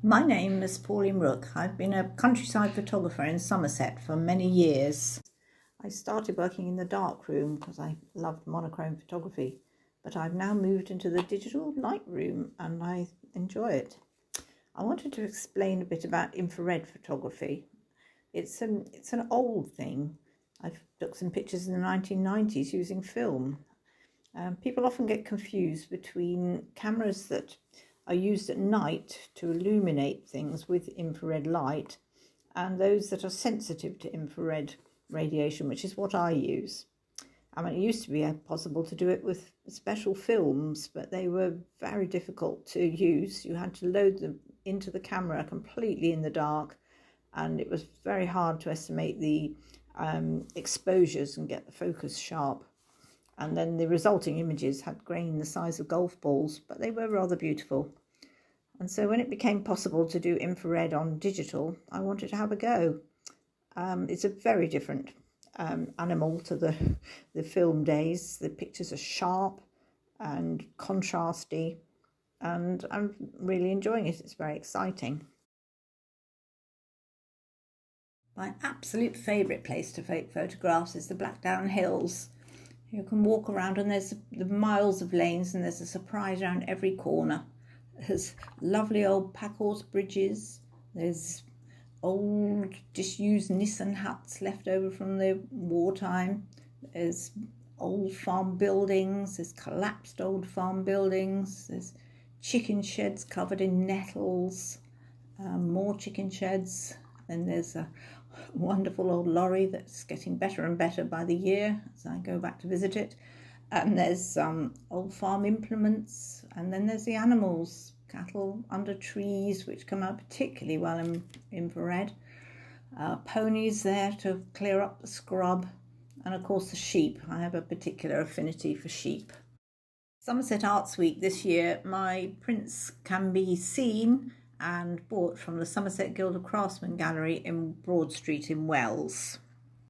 My name is Pauline Rook. I've been a countryside photographer in Somerset for many years. I started working in the darkroom because I loved monochrome photography, but I've now moved into the digital lightroom and I enjoy it. I wanted to explain a bit about infrared photography. It's an old thing. I took some pictures in the 1990s using film. People often get confused between cameras that are used at night to illuminate things with infrared light and those that are sensitive to infrared radiation, which is what I use. I mean, it used to be possible to do it with special films, but they were very difficult to use. You had to load them into the camera completely in the dark, and it was very hard to estimate the exposures and get the focus sharp. And then the resulting images had grain the size of golf balls, but they were rather beautiful. And so when it became possible to do infrared on digital, I wanted to have a go. It's a very different animal to the film days. The pictures are sharp and contrasty, and I'm really enjoying it. It's very exciting. My absolute favourite place to take photographs is the Blackdown Hills. You can walk around and there's the miles of lanes and there's a surprise around every corner. There's lovely old packhorse bridges. There's old disused Nissan huts left over from the wartime. There's old farm buildings. There's collapsed old farm buildings. There's chicken sheds covered in nettles. More chicken sheds. Then there's a wonderful old lorry that's getting better and better by the year as I go back to visit it. And there's old farm implements, and then there's the animals, cattle under trees, which come out particularly well in infrared. Ponies there to clear up the scrub, and of course the sheep. I have a particular affinity for sheep. Somerset Arts Week this year, my prints can be seen and bought from the Somerset Guild of Craftsmen Gallery in Broad Street in Wells.